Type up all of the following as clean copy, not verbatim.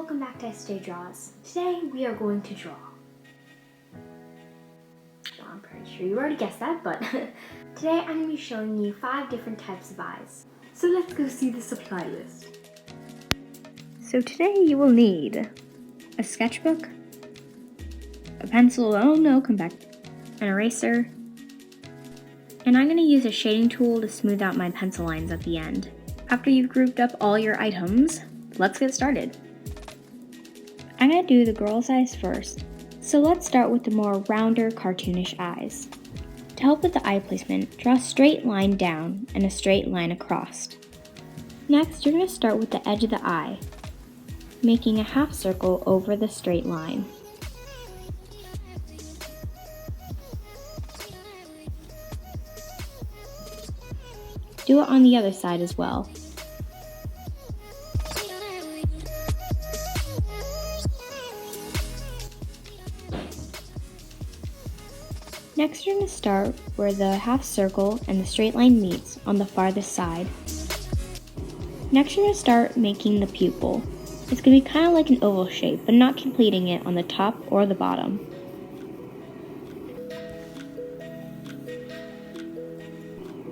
welcome back to SJ Draws. Today we are going to draw. Well, I'm pretty sure you already guessed that, but today I'm going to be showing you 5 different types of eyes. So let's go see the supply list. So today you will need a sketchbook, a pencil, oh no, come back, an eraser, and I'm going to use a shading tool to smooth out my pencil lines at the end. After you've grouped up all your items, let's get started. I'm going to do the girl's eyes first, so let's start with the more rounder, cartoonish eyes. To help with the eye placement, draw a straight line down and a straight line across. Next, you're going to start with the edge of the eye, making a half circle over the straight line. Do it on the other side as well. Next, you're going to start where the half circle and the straight line meets on the farthest side. Next, you're going to start making the pupil. It's going to be kind of like an oval shape, but not completing it on the top or the bottom.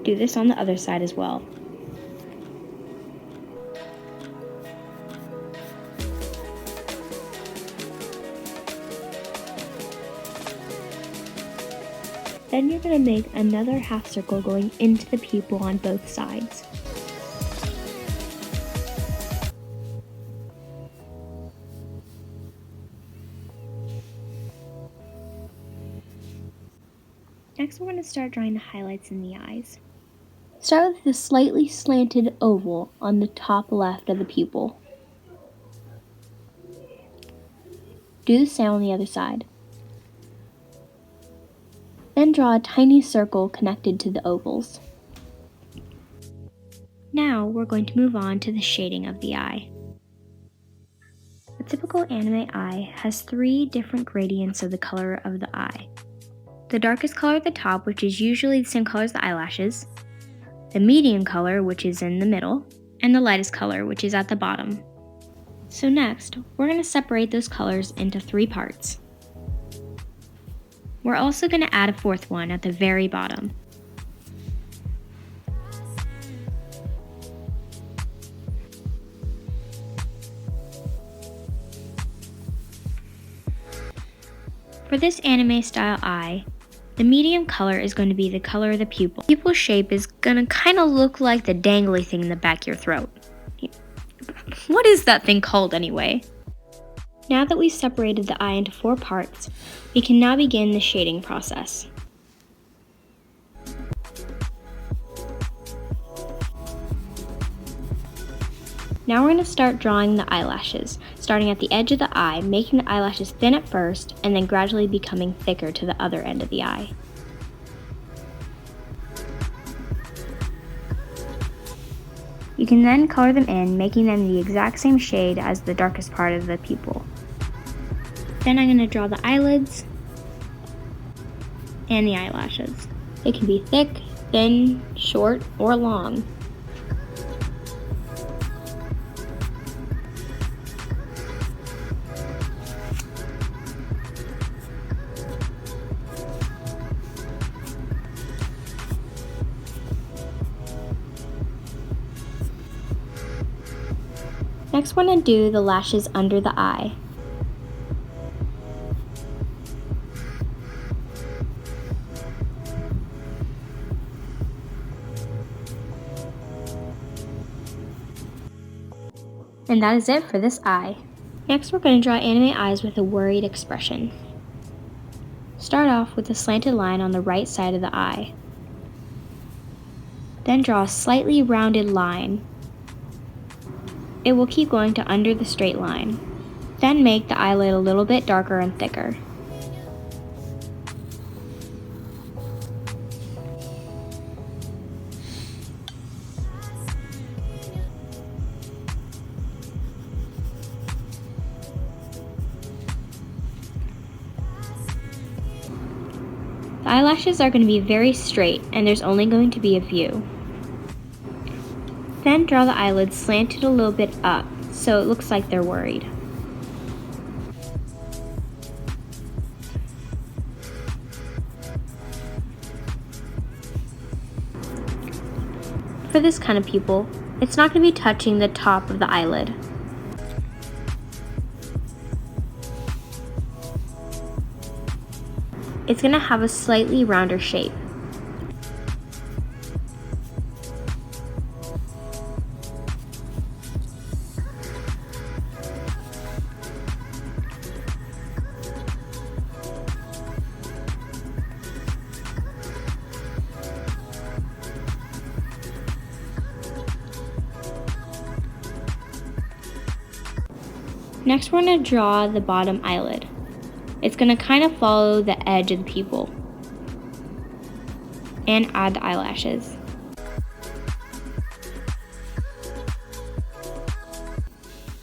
Do this on the other side as well. Then you're going to make another half circle going into the pupil on both sides. Next, we're going to start drawing the highlights in the eyes. Start with the slightly slanted oval on the top left of the pupil. Do the same on the other side. Then draw a tiny circle connected to the ovals. Now we're going to move on to the shading of the eye. A typical anime eye has 3 different gradients of the color of the eye. The darkest color at the top, which is usually the same color as the eyelashes, the medium color, which is in the middle, and the lightest color, which is at the bottom. So next, we're going to separate those colors into 3 parts. We're also going to add a 4th one at the very bottom. For this anime style eye, the medium color is going to be the color of the pupil. The pupil shape is going to kind of look like the dangly thing in the back of your throat. What is that thing called anyway? Now that we've separated the eye into 4 parts, we can now begin the shading process. Now we're going to start drawing the eyelashes, starting at the edge of the eye, making the eyelashes thin at first, and then gradually becoming thicker to the other end of the eye. You can then color them in, making them the exact same shade as the darkest part of the pupil. Then I'm going to draw the eyelids and the eyelashes. It can be thick, thin, short, or long. Next, we're going to do the lashes under the eye. And that is it for this eye. Next, we're going to draw anime eyes with a worried expression. Start off with a slanted line on the right side of the eye. Then draw a slightly rounded line. It will keep going to under the straight line. Then make the eyelid a little bit darker and thicker. The eyelashes are going to be very straight, and there's only going to be a few. Then draw the eyelids slanted a little bit up, so it looks like they're worried. For this kind of pupil, it's not going to be touching the top of the eyelid. It's going to have a slightly rounder shape. Next, we're going to draw the bottom eyelid. It's going to kind of follow the edge of the pupil and add the eyelashes.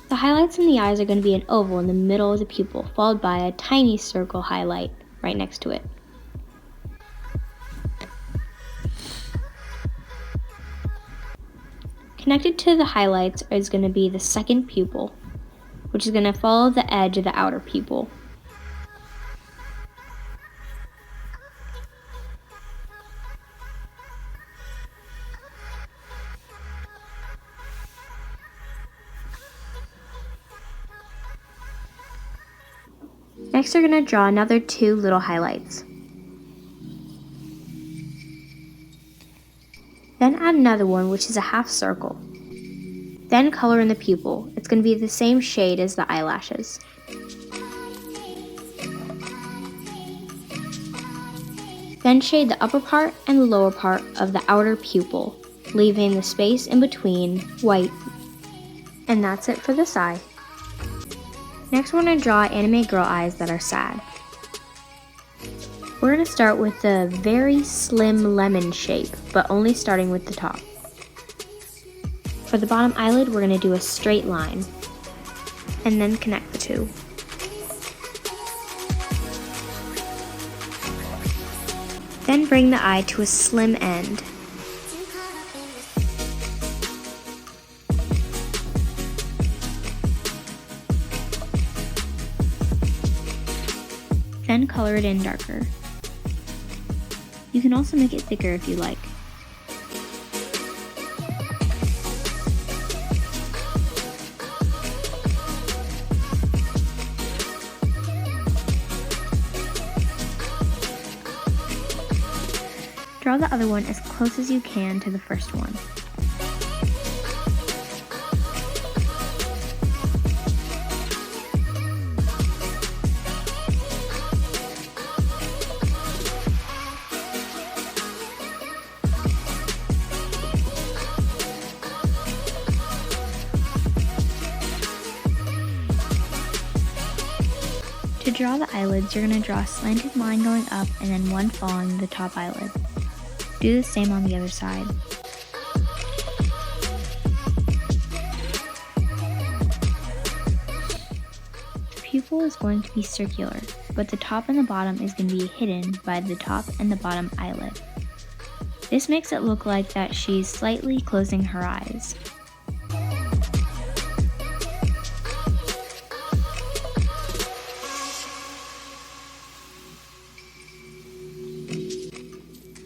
The highlights in the eyes are going to be an oval in the middle of the pupil, followed by a tiny circle highlight right next to it. Connected to the highlights is going to be the second pupil, which is going to follow the edge of the outer pupil. Next, we're going to draw another two little highlights. Then add another one, which is a half circle. Then color in the pupil. It's going to be the same shade as the eyelashes. Then shade the upper part and the lower part of the outer pupil, leaving the space in between white. And that's it for this eye. Next, we're going to draw anime girl eyes that are sad. We're going to start with the very slim lemon shape, but only starting with the top. For the bottom eyelid, we're going to do a straight line, and then connect the two. Then bring the eye to a slim end. Then color it in darker. You can also make it thicker if you like. Draw the other one as close as you can to the first one. To draw the eyelids, you're going to draw a slanted line going up and then one following the top eyelid. Do the same on the other side. The pupil is going to be circular, but the top and the bottom is going to be hidden by the top and the bottom eyelid. This makes it look like that she's slightly closing her eyes.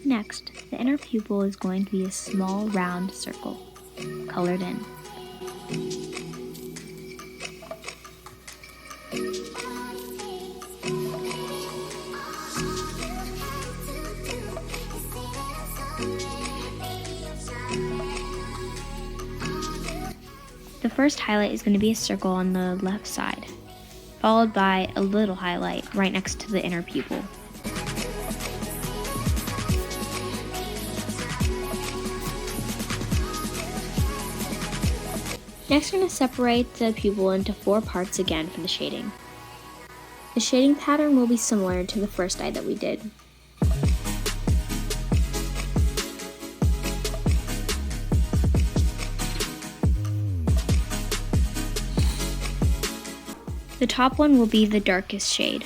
Next, the inner pupil is going to be a small round circle, colored in. The first highlight is going to be a circle on the left side, followed by a little highlight right next to the inner pupil. Next, we're going to separate the pupil into 4 parts again for the shading. The shading pattern will be similar to the first eye that we did. The top one will be the darkest shade.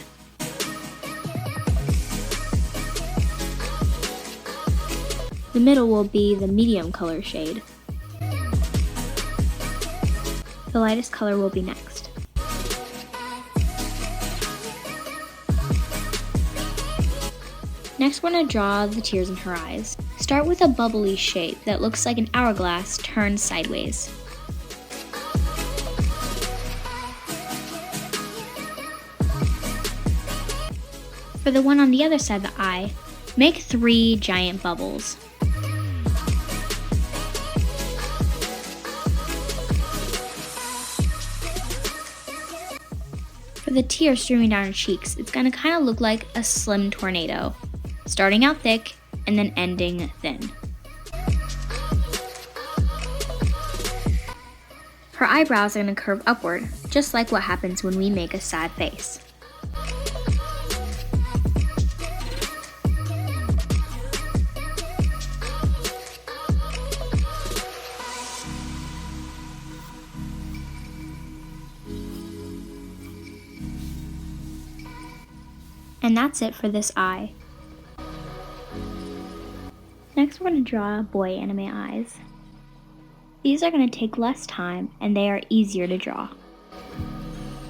The middle will be the medium color shade. The lightest color will be next. Next, we're going to draw the tears in her eyes. Start with a bubbly shape that looks like an hourglass turned sideways. For the one on the other side of the eye, make 3 giant bubbles. For the tears streaming down her cheeks, it's going to kind of look like a slim tornado, starting out thick and then ending thin. Her eyebrows are going to curve upward, just like what happens when we make a sad face. And that's it for this eye. Next we're going to draw boy anime eyes. These are going to take less time and they are easier to draw.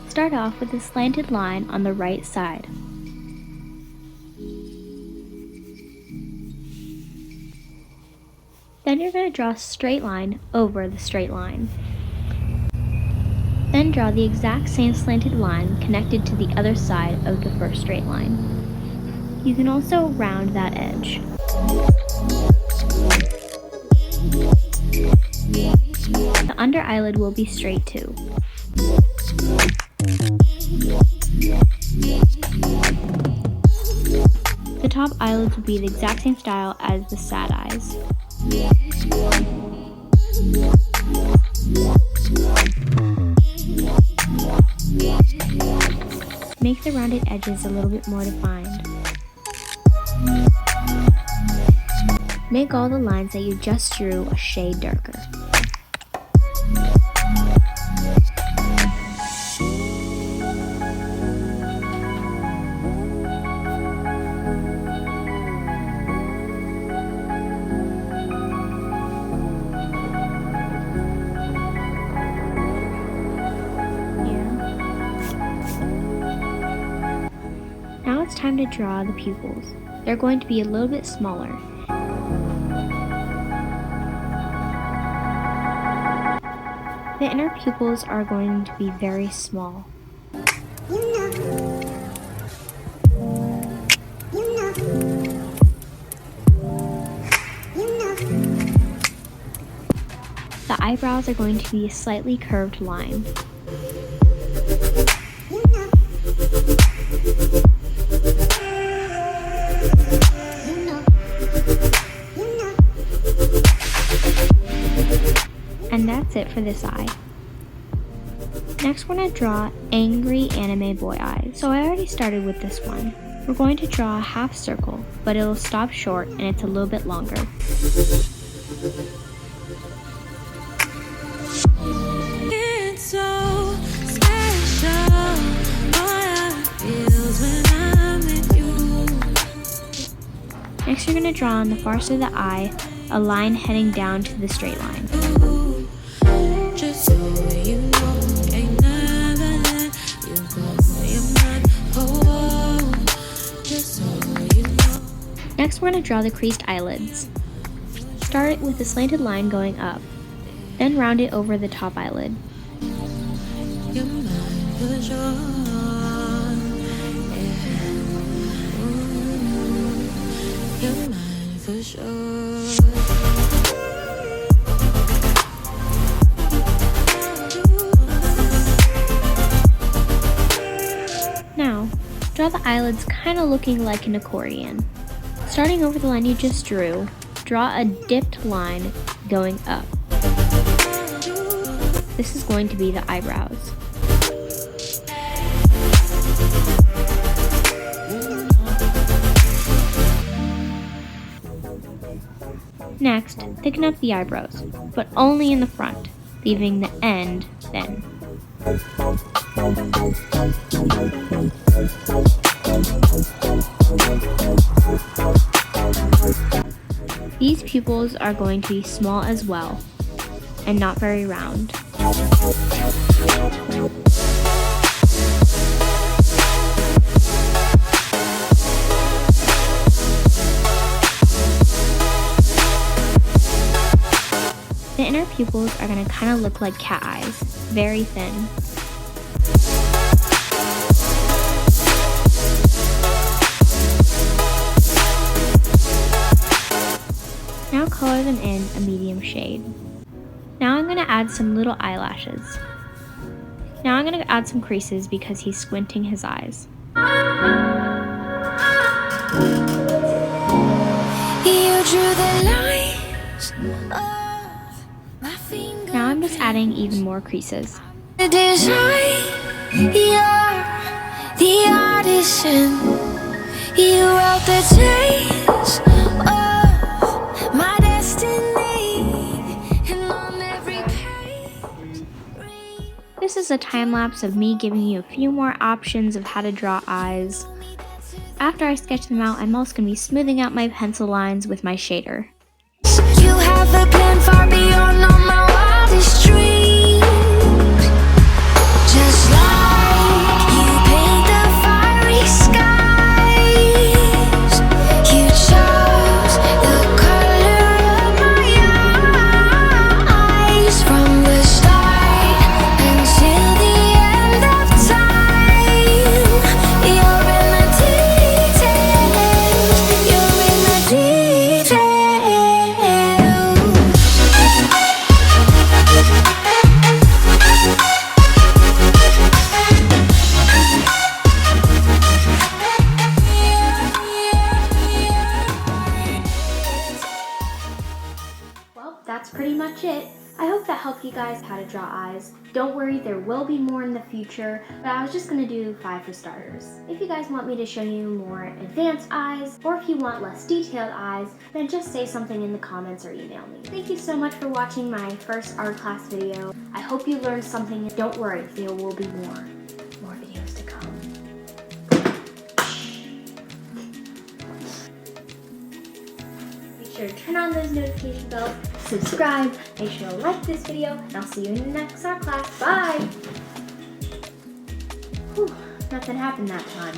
Start off with a slanted line on the right side. Then you're going to draw a straight line over the straight line. Then draw the exact same slanted line connected to the other side of the first straight line. You can also round that edge. The under eyelid will be straight too. The top eyelids will be the exact same style as the sad eyes. Make the rounded edges a little bit more defined. Make all the lines that you just drew a shade darker. Now it's time to draw the pupils. They're going to be a little bit smaller. The inner pupils are going to be very small. The eyebrows are going to be a slightly curved line. And that's it for this eye. Next we're going to draw angry anime boy eyes. So I already started with this one. We're going to draw a half circle, but it'll stop short and it's a little bit longer. It's so special, all I feel when I'm with you. Next you're going to draw on the far side of the eye a line heading down to the straight line. Just so you know, ain't never let you go. You're mine, oh, just so you know. Next we're going to draw the creased eyelids. Start with a slanted line going up, then round it over the top eyelid. You're mine for sure. Yeah. You're mine for sure. Now, draw the eyelids kind of looking like an accordion. Starting over the line you just drew, draw a dipped line going up. This is going to be the eyebrows. Next, thicken up the eyebrows, but only in the front, leaving the end thin. These pupils are going to be small as well, and not very round. pupils are going to kind of look like cat eyes, very thin. Now color them in a medium shade. Now I'm going to add some little eyelashes. Now I'm going to add some creases because he's squinting his eyes. You drew the lines of my finger. Now I'm just adding even more creases. The design, you're the artisan. You wrote the tales of my destiny, and on every page. This is a time lapse of me giving you a few more options of how to draw eyes. After I sketch them out, I'm also going to be smoothing out my pencil lines with my shader. You have a plan far beyond all my wildest dreams. Just like you paint the fiery skies, you chose the color of my eyes. From the start until the end of time, you're in the details. You're in the details. Well, that's pretty much it. I hope that helped you guys how to draw eyes. Don't worry, there will be more in the future, but I was just going to do 5 for starters. If you guys want me to show you more advanced eyes, or if you want less detailed eyes, then just say something in the comments or email me. Thank you so much for watching my first art class video. I hope you learned something. Don't worry, there will be more videos to come. Make sure to turn on those notification bells, subscribe, make sure to like this video, and I'll see you in the next art class. Bye! Whew, nothing happened that time.